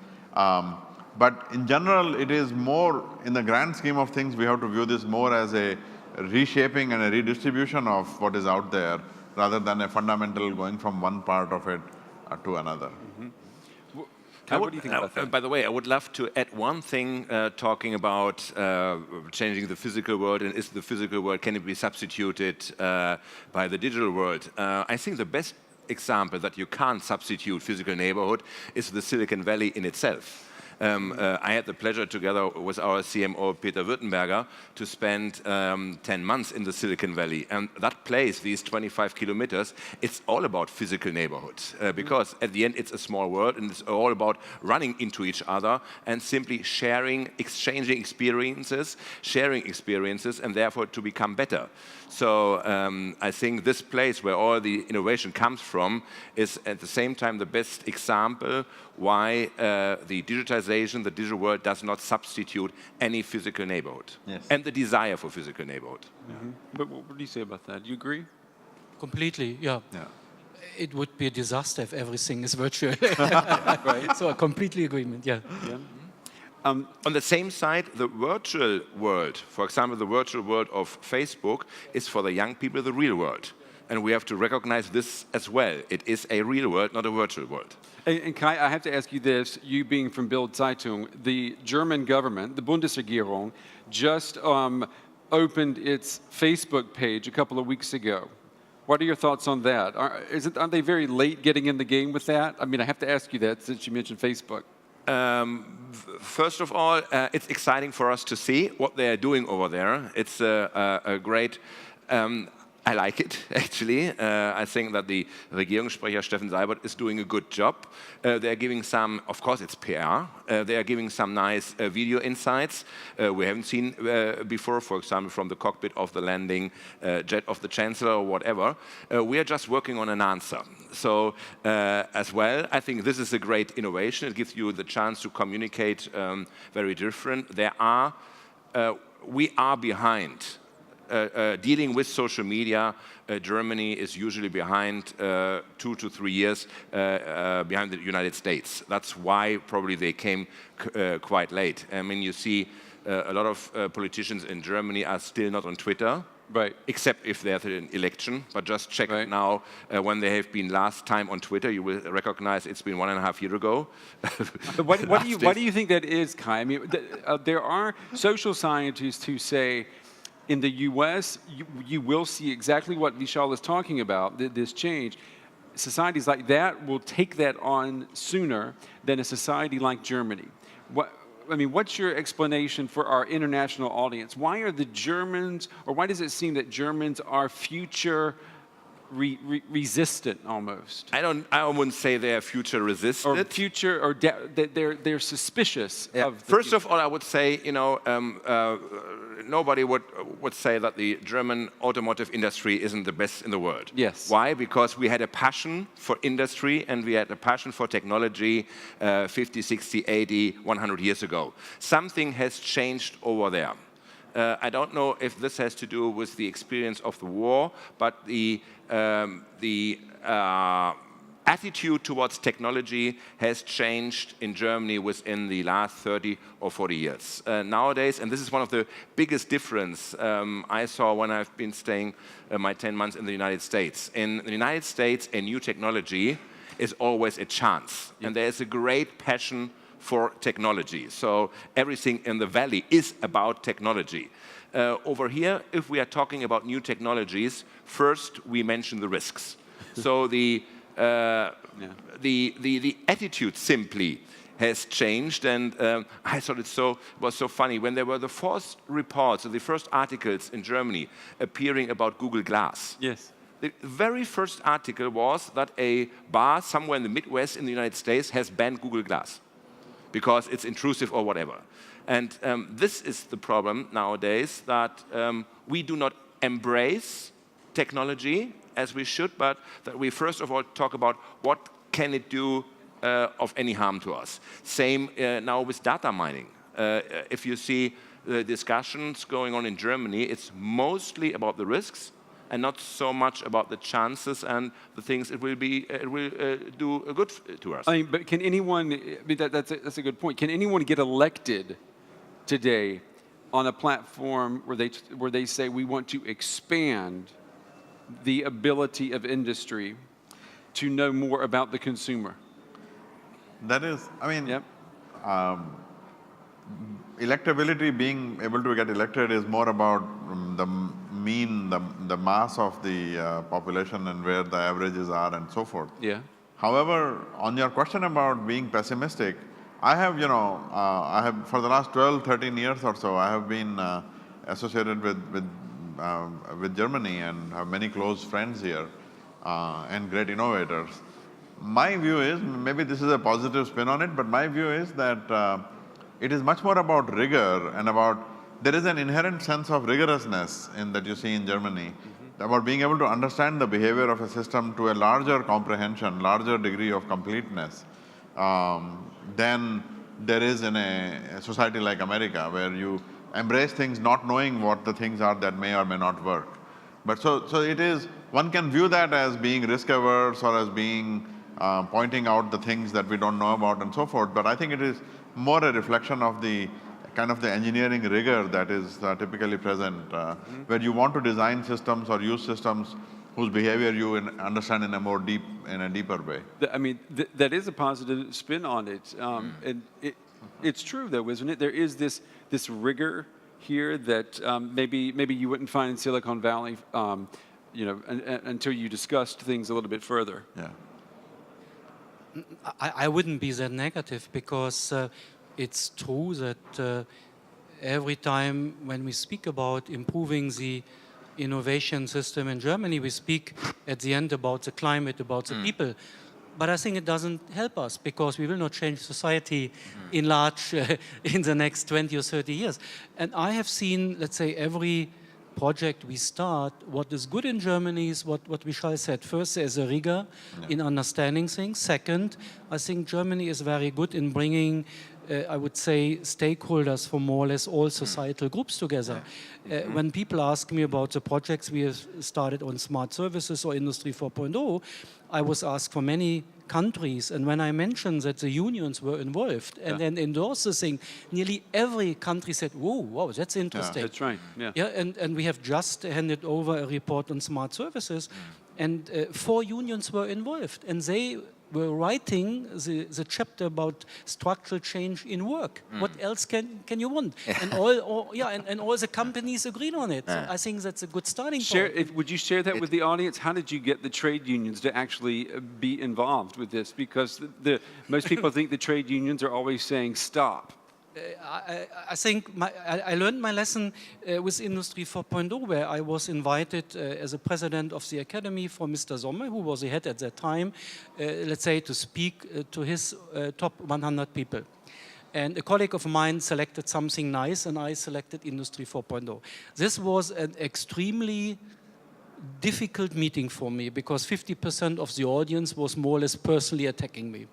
But in general, it is more, in the grand scheme of things, we have to view this more as a reshaping and a redistribution of what is out there, rather than a fundamental going from one part of it to another. What do you think about that? By the way, I would love to add one thing talking about changing the physical world, and is the physical world, can it be substituted by the digital world? I think the best example that you can't substitute physical neighborhood is the Silicon Valley in itself. I had the pleasure, together with our CMO, Peter Württemberger, to spend 10 months in the Silicon Valley. And that place, these 25 kilometers, it's all about physical neighborhoods. Because at the end, it's a small world, and it's all about running into each other and simply sharing, exchanging experiences, sharing experiences, and therefore to become better. So I think this place where all the innovation comes from is at the same time the best example why the digitization, the digital world, does not substitute any physical neighborhood. Yes. And the desire for physical neighborhood. But what do you say about that? Do you agree? Completely, yeah. Yeah. It would be a disaster if everything is virtual. Right. So I completely agreement, yeah. On the same side, the virtual world, for example, the virtual world of Facebook, is for the young people the real world. And we have to recognize this as well. It is a real world, not a virtual world. And Kai, I have to ask you this, you being from Bild Zeitung, the German government, the Bundesregierung, just opened its Facebook page a couple of weeks ago. What are your thoughts on that? Aren't they very late getting in the game with that? I mean, I have to ask you that since you mentioned Facebook. First of all, it's exciting for us to see what they are doing over there. It's a great... I like it, actually. I think that the Regierungssprecher, Steffen Seibert, is doing a good job. They're giving some, of course it's PR, they are giving some nice video insights we haven't seen before, for example, from the cockpit of the landing jet of the Chancellor or whatever. We are just working on an answer. So as well, I think this is a great innovation. It gives you the chance to communicate very different. We are behind. Dealing with social media, Germany is usually behind 2 to 3 years behind the United States. That's why probably they came quite late. I mean, you see a lot of politicians in Germany are still not on Twitter. Right. Except if there's an election, but just check now when they have been last time on Twitter, you will recognize it's been 1.5 years ago. Why do you think that is, Kai? I mean, there are social scientists who say, in the US, you will see exactly what Vishal is talking about, this change. Societies like that will take that on sooner than a society like Germany. What's your explanation for our international audience? Why are the Germans, or why does it seem that Germans are future resistant almost? I wouldn't say they are future resistant. Or future, or they're suspicious of. First of all, I would say, nobody would say that the German automotive industry isn't the best in the world. Yes. Why? Because we had a passion for industry and we had a passion for technology 50, 60, 80, 100 years ago. Something has changed over there. I don't know if this has to do with the experience of the war, but the attitude towards technology has changed in Germany within the last 30 or 40 years. Nowadays, and this is one of the biggest difference I saw when I've been staying my 10 months in the United States. In the United States, a new technology is always a chance, and there is a great passion for technology. So everything in the valley is about technology. Over here, if we are talking about new technologies, first we mention the risks. So the attitude simply has changed, and I thought it was so funny when there were the first reports or the first articles in Germany appearing about Google Glass. Yes. The very first article was that a bar somewhere in the Midwest in the United States has banned Google Glass because it's intrusive or whatever. And this is the problem nowadays, that we do not embrace technology as we should, but that we first of all talk about what can it do of any harm to us. Same now with data mining. If you see the discussions going on in Germany, it's mostly about the risks and not so much about the chances and the things it will do good to us. I mean, but can anyone, I mean, that's a good point. Can anyone get elected today on a platform where they say we want to expand the ability of industry to know more about the consumer? That is, I mean, Yep. Electability, being able to get elected is more about the mass of the population and where the averages are and so forth. Yeah. However, on your question about being pessimistic, I have, for the last 12, 13 years or so, I have been associated with Germany and have many close friends here and great innovators. My view is, maybe this is a positive spin on it, but my view is that it is much more about rigor and there is an inherent sense of rigorousness that you see in Germany, about being able to understand the behavior of a system to a larger comprehension, larger degree of completeness than there is in a society like America, where you embrace things not knowing what the things are that may or may not work. But so it is, one can view that as being risk averse or as being pointing out the things that we don't know about and so forth, but I think it is more a reflection of the kind of the engineering rigor that is typically present, where you want to design systems or use systems whose behavior you understand in a deeper way. I mean, that is a positive spin on it. And it's true, though, isn't it? There is this rigor here that maybe you wouldn't find in Silicon Valley, until you discussed things a little bit further. Yeah. I wouldn't be that negative, because it's true that every time when we speak about improving the innovation system in Germany, we speak at the end about the climate, about the people. But I think it doesn't help us, because we will not change society in large in the next 20 or 30 years. And I have seen, let's say, every project we start, what is good in Germany is what Vishal said. First, there's a rigor in understanding things. Second, I think Germany is very good in bringing, I would say, stakeholders from more or less all societal groups together. When people ask me about the projects we have started on smart services or Industry 4.0, I was asked for many countries, and when I mentioned that the unions were involved and then endorsed the thing, nearly every country said, "Whoa, wow, that's interesting." That's right. Yeah. Yeah, and we have just handed over a report on smart services, and 4 unions were involved, and they were writing the chapter about structural change in work. What else can you want? And all the companies agreed on it. So I think that's a good starting point. Would you share that with the audience? How did you get the trade unions to actually be involved with this? Because most people think the trade unions are always saying stop. I think I learned my lesson with Industry 4.0, where I was invited as a president of the academy for Mr. Sommer, who was the head at that time, let's say, to speak to his top 100 people. And a colleague of mine selected something nice, and I selected Industry 4.0. This was an extremely difficult meeting for me, because 50% of the audience was more or less personally attacking me.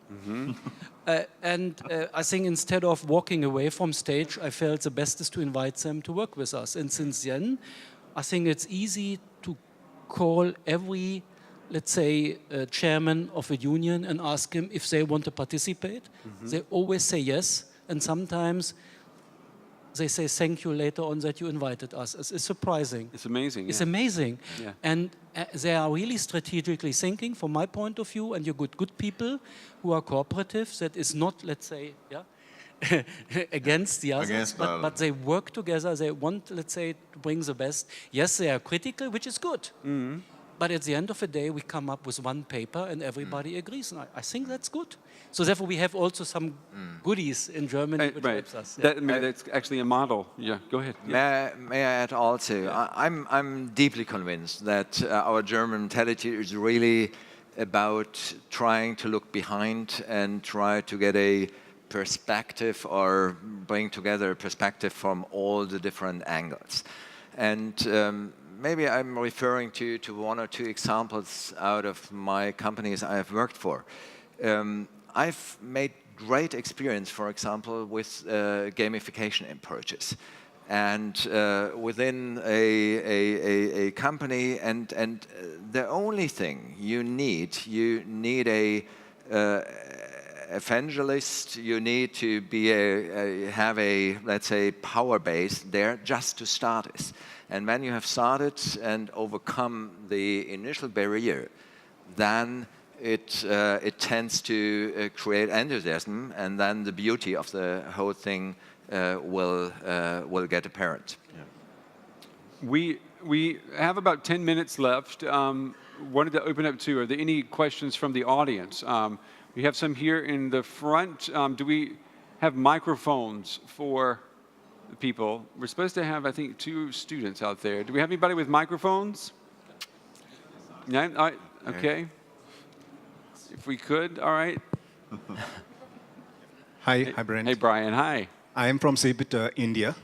I think instead of walking away from stage, I felt the best is to invite them to work with us. And since then, I think it's easy to call every, let's say, chairman of a union and ask him if they want to participate. They always say yes, and sometimes they say thank you later on that you invited us. It's surprising. It's amazing. It's amazing. Yeah. And they are really strategically thinking, from my point of view, and you're good people who are cooperative, that is not, let's say, against the others, but they work together. They want, let's say, to bring the best. Yes, they are critical, which is good. But at the end of the day, we come up with one paper and everybody agrees. And I think that's good. So therefore, we have also some goodies in Germany, which helps us. Yeah. That's actually a model. Yeah, go ahead. Yeah. May I add also, I'm deeply convinced that our German mentality is really about trying to look behind and try to get a perspective, or bring together a perspective from all the different angles. And maybe I'm referring to 1 or 2 examples out of my companies I have worked for. I've made great experience, for example, with gamification approaches. and within a company, and the only thing you need a evangelist, you need to be have a, let's say, power base there just to start it. And when you have started and overcome the initial barrier, then it tends to create enthusiasm, and then the beauty of the whole thing will get apparent. Yeah. We have about 10 minutes left. Wanted to open up to, are there any questions from the audience? We have some here in the front. Do we have microphones for the people? We're supposed to have, I think, 2 students out there. Do we have anybody with microphones? No? All right. Okay. If we could, all right. Hi, Brent. Hey, Brian. Hi. I am from CeBIT, India,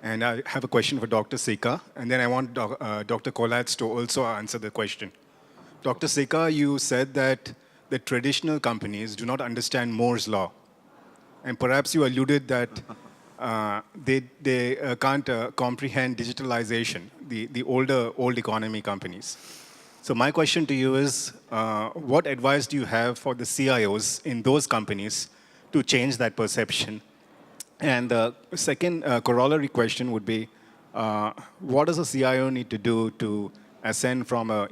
and I have a question for Dr. Sikka, and then I want Dr. Kollatz to also answer the question. Dr. Sikka, you said that the traditional companies do not understand Moore's law, and perhaps you alluded that they can't comprehend digitalization, the old economy companies. So my question to you is, what advice do you have for the CIOs in those companies to change that perception? And the second corollary question would be, what does a CIO need to do to ascend from a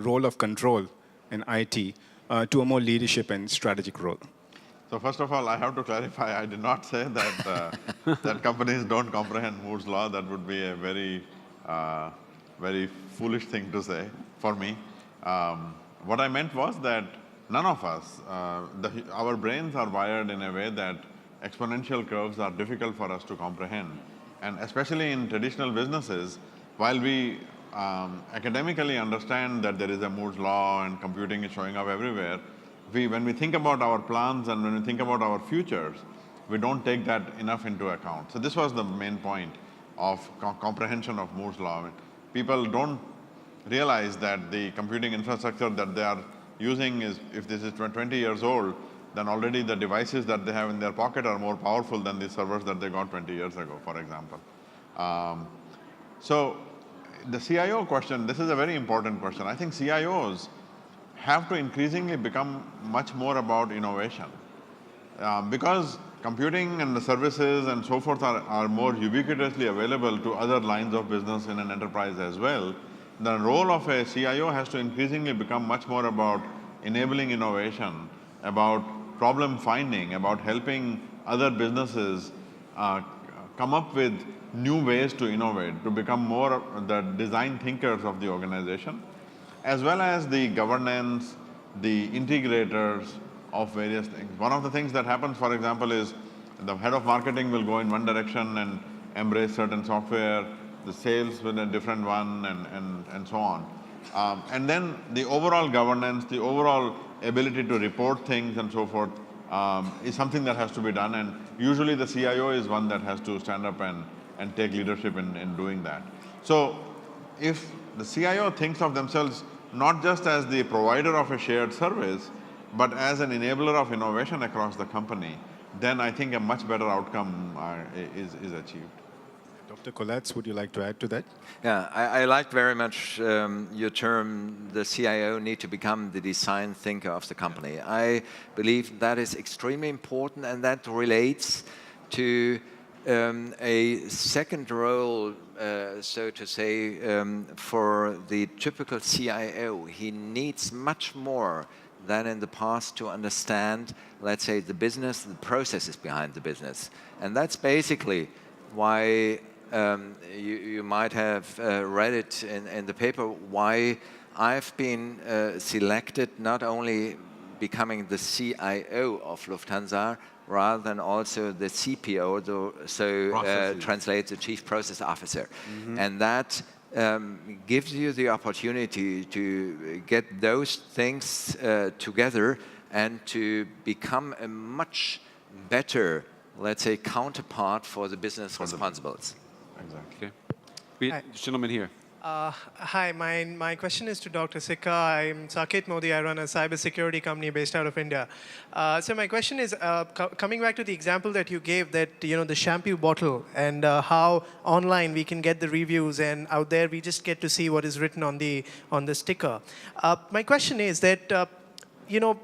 role of control in IT to a more leadership and strategic role? So first of all, I have to clarify, I did not say that that companies don't comprehend Moore's law. That would be a very foolish thing to say for me. What I meant was that none of us, our brains are wired in a way that exponential curves are difficult for us to comprehend. And especially in traditional businesses, while we academically understand that there is a Moore's law and computing is showing up everywhere, when we think about our plans and when we think about our futures, we don't take that enough into account. So this was the main point of comprehension of Moore's law. People don't realize that the computing infrastructure that they are using is, if this is 20 years old, then already the devices that they have in their pocket are more powerful than the servers that they got 20 years ago, for example. So the CIO question, this is a very important question. I think CIOs have to increasingly become much more about innovation. Because computing and the services and so forth are more ubiquitously available to other lines of business in an enterprise as well, the role of a CIO has to increasingly become much more about enabling innovation, about problem finding, about helping other businesses come up with new ways to innovate, to become more the design thinkers of the organization, as well as the governance, the integrators of various things. One of the things that happens, for example, is the head of marketing will go in one direction and embrace certain software, the sales with a different one, and so on. And then the overall governance, the overall ability to report things and so forth is something that has to be done, and usually the CIO is one that has to stand up and take leadership in doing that. So if the CIO thinks of themselves not just as the provider of a shared service, but as an enabler of innovation across the company, then I think a much better outcome is achieved. Dr. Kollatz, would you like to add to that? Yeah, I like very much your term, the CIO need to become the design thinker of the company. I believe that is extremely important, and that relates to a second role, so to say, for the typical CIO. He needs much more than in the past to understand, let's say, the business, the processes behind the business. And that's basically why you might have read it in the paper, why I've been selected, not only becoming the CIO of Lufthansa, rather than also the CPO, so translates the Chief Process Officer. Mm-hmm. And that gives you the opportunity to get those things together and to become a much better, let's say, counterpart for the business responsibles. Exactly. Okay. Gentleman here. Hi, my question is to Dr. Sikka. I'm Saket Modi. I run a cybersecurity company based out of India. So my question is, coming back to the example that you gave, that the shampoo bottle and how online we can get the reviews, and out there we just get to see what is written on the sticker. My question is that.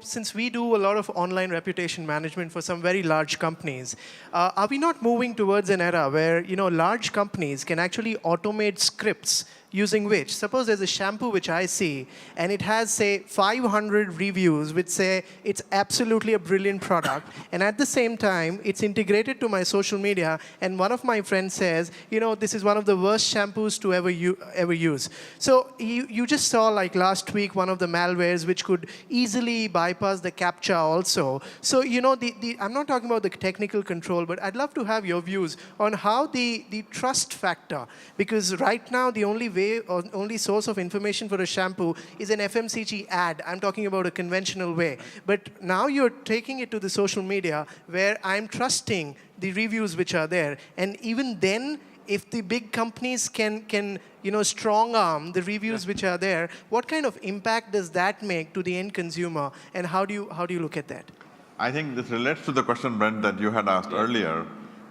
Since we do a lot of online reputation management for some very large companies, are we not moving towards an era where, large companies can actually automate scripts using which, suppose there's a shampoo which I see, and it has, say, 500 reviews which say it's absolutely a brilliant product, and at the same time, it's integrated to my social media, and one of my friends says, this is one of the worst shampoos to ever use. So you just saw, like last week, one of the malwares which could easily bypass the CAPTCHA also. So, I'm not talking about the technical control, but I'd love to have your views on how the trust factor, because right now the only source of information for a shampoo is an FMCG ad. I'm talking about a conventional way. But now you're taking it to the social media where I'm trusting the reviews which are there. And even then, if the big companies can strong arm the reviews which are there, what kind of impact does that make to the end consumer? And how do you look at that? I think this relates to the question, Brent, that you had asked earlier.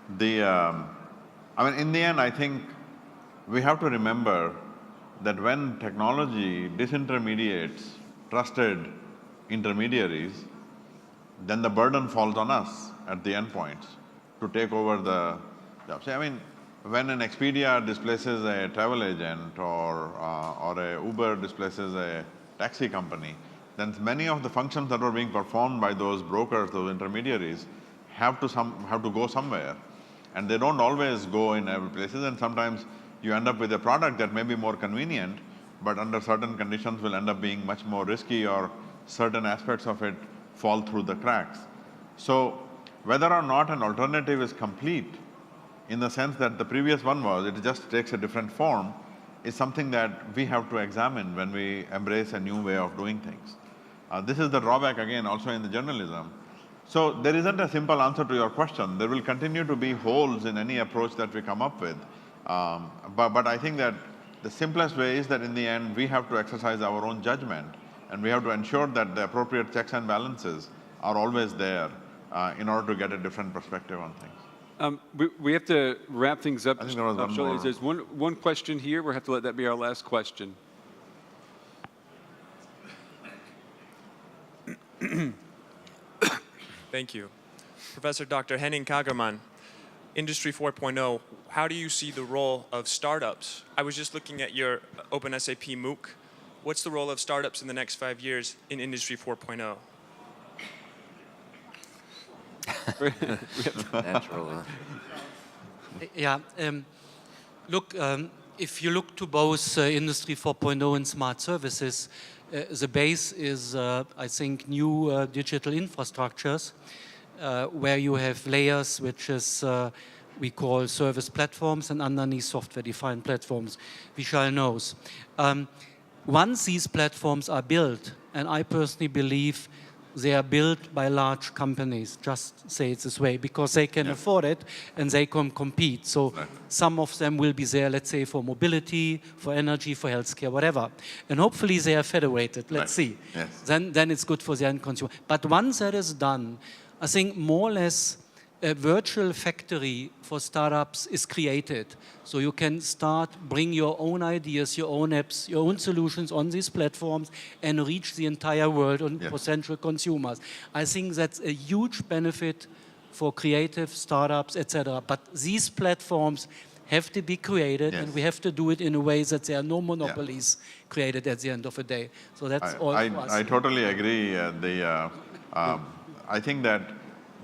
In the end, I think we have to remember that when technology disintermediates trusted intermediaries, then the burden falls on us at the endpoints to take over the job. See, when an Expedia displaces a travel agent or a Uber displaces a taxi company, then many of the functions that were being performed by those brokers, those intermediaries, have to go somewhere. And they don't always go in every places, and sometimes you end up with a product that may be more convenient, but under certain conditions will end up being much more risky, or certain aspects of it fall through the cracks. So whether or not an alternative is complete, in the sense that the previous one was, it just takes a different form, is something that we have to examine when we embrace a new way of doing things. This is the drawback, again, also in the journalism. So there isn't a simple answer to your question. There will continue to be holes in any approach that we come up with. But I think that the simplest way is that in the end, we have to exercise our own judgment, and we have to ensure that the appropriate checks and balances are always there in order to get a different perspective on things. We have to wrap things up. I think there was one more. There's one question here. We'll have to let that be our last question. Thank you. Professor Dr. Hennig Kagermann, Industry 4.0, how do you see the role of startups? I was just looking at your OpenSAP MOOC. What's the role of startups in the next 5 years in Industry 4.0? Natural. Yeah. Look, if you look to both Industry 4.0 and smart services, the base is, I think, new digital infrastructures where you have layers, which is we call service platforms, and underneath software-defined platforms, Vishal knows. Once these platforms are built, and I personally believe they are built by large companies, just say it this way, because they can afford it and they can compete. So some of them will be there, let's say, for mobility, for energy, for healthcare, whatever. And hopefully they are federated, let's see. Yes. Then it's good for the end consumer. But once that is done, I think more or less a virtual factory for startups is created. So you can bring your own ideas, your own apps, your own solutions on these platforms and reach the entire world and potential consumers. I think that's a huge benefit for creative startups, etc. But these platforms have to be created, and we have to do it in a way that there are no monopolies created at the end of the day. So that's all for us. I totally agree. I think that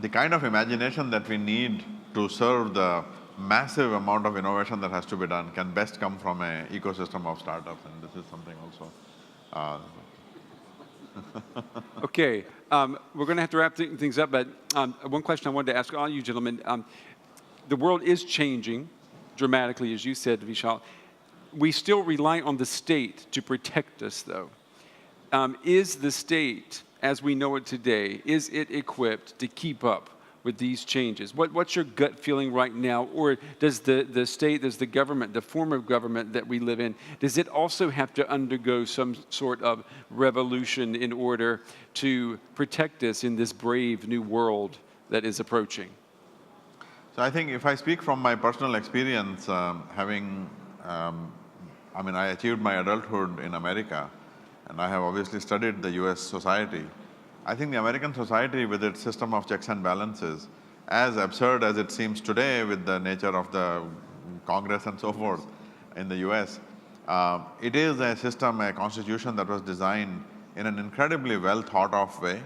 the kind of imagination that we need to serve the massive amount of innovation that has to be done can best come from an ecosystem of startups, and this is something also. Okay, we're going to have to wrap things up, but one question I wanted to ask all you gentlemen. The world is changing dramatically, as you said, Vishal. We still rely on the state to protect us, though. Is the state, as we know it today, is it equipped to keep up with these changes? What's your gut feeling right now? Or does the state, does the government, the form of government that we live in, does it also have to undergo some sort of revolution in order to protect us in this brave new world that is approaching? So I think if I speak from my personal experience, I achieved my adulthood in America, and I have obviously studied the US society. I think the American society, with its system of checks and balances, as absurd as it seems today with the nature of the Congress and so forth in the US, it is a system, a constitution that was designed in an incredibly well thought of way.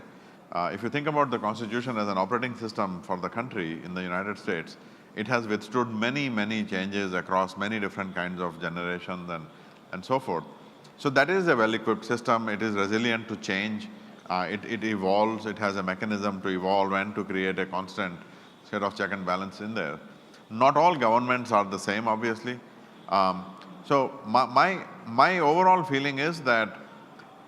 If you think about the Constitution as an operating system for the country in the United States, it has withstood many, many changes across many different kinds of generations and so forth. So that is a well-equipped system. It is resilient to change. It evolves. It has a mechanism to evolve and to create a constant set of check and balance in there. Not all governments are the same, obviously. So my overall feeling is that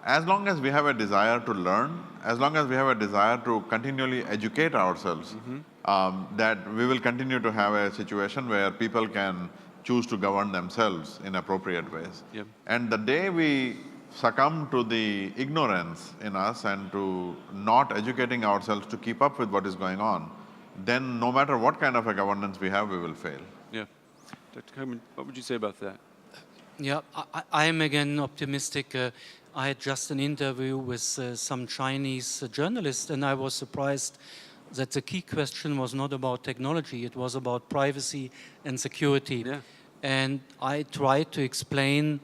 as long as we have a desire to learn, as long as we have a desire to continually educate ourselves, that we will continue to have a situation where people can choose to govern themselves in appropriate ways. Yep. And the day we succumb to the ignorance in us and to not educating ourselves to keep up with what is going on, then no matter what kind of a governance we have, we will fail. Yeah. Dr. Kagermann, what would you say about that? Yeah, I am again optimistic. I had just an interview with some Chinese journalists, and I was surprised that the key question was not about technology, it was about privacy and security. Yeah. And I tried to explain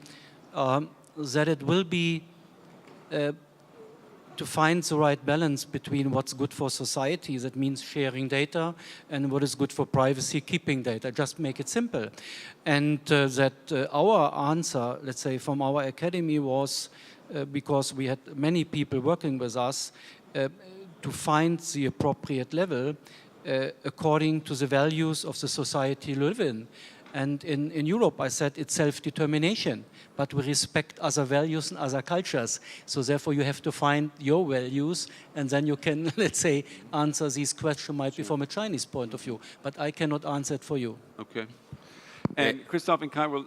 that it will be to find the right balance between what's good for society, that means sharing data, and what is good for privacy, keeping data. Just make it simple. And that our answer, let's say, from our academy was, because we had many people working with us, to find the appropriate level according to the values of the society we live in. And in Europe, I said it's self-determination, but we respect other values and other cultures. So therefore, you have to find your values, and then you can, let's say, answer these questions might be from a Chinese point of view, but I cannot answer it for you. Okay. And Christoph and Kai will...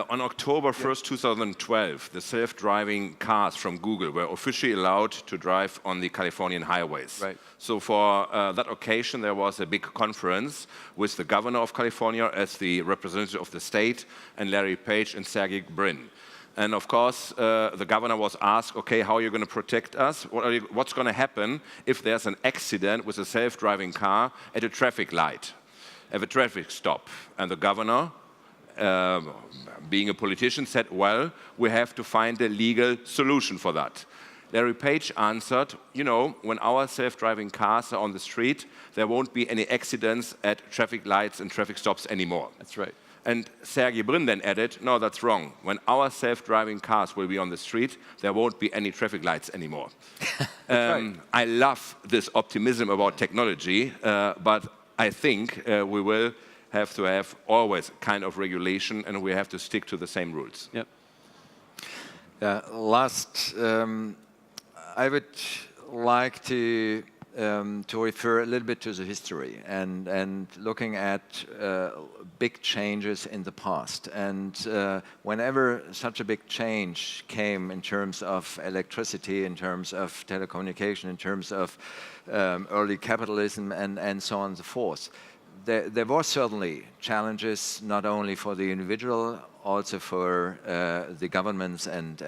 On October 1st, 2012, the self-driving cars from Google were officially allowed to drive on the Californian highways. Right. So for that occasion, there was a big conference with the governor of California as the representative of the state, and Larry Page and Sergey Brin. And of course, the governor was asked, okay, how are you going to protect us? What's going to happen if there's an accident with a self-driving car at a traffic light, at a traffic stop? And the governor, being a politician, said, well, we have to find a legal solution for that. Larry Page answered, you know, when our self-driving cars are on the street, there won't be any accidents at traffic lights and traffic stops anymore. That's right. And Sergey Brin then added, no, that's wrong. When our self-driving cars will be on the street, there won't be any traffic lights anymore. Right. I love this optimism about technology, but I think we will have to have always kind of regulation, and we have to stick to the same rules. Yep. I would like to refer a little bit to the history and looking at big changes in the past. And whenever such a big change came in terms of electricity, in terms of telecommunication, in terms of early capitalism, and so on and so forth, there were certainly challenges not only for the individual, also for the governments and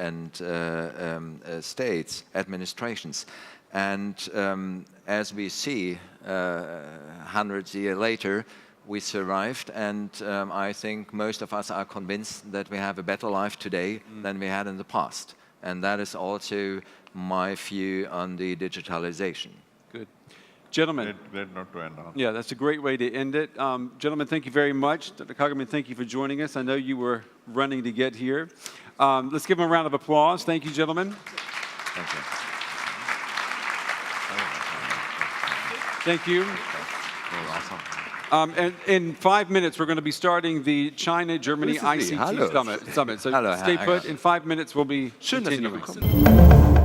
states, administrations. And as we see, hundreds of years later, we survived, and I think most of us are convinced that we have a better life today than we had in the past. And that is also my view on the digitalization. Good. Gentlemen. Great note to end on. Yeah, that's a great way to end it. Gentlemen, thank you very much. Dr. Kagermann, thank you for joining us. I know you were running to get here. Let's give them a round of applause. Thank you, gentlemen. Thank you. Thank you. Awesome. And in 5 minutes, we're going to be starting the China-Germany ICT Hallo. Summit. So Hallo, stay Herr put. Eggers. In 5 minutes, we'll be Schön, dass Sie noch continuing. gekommen sind.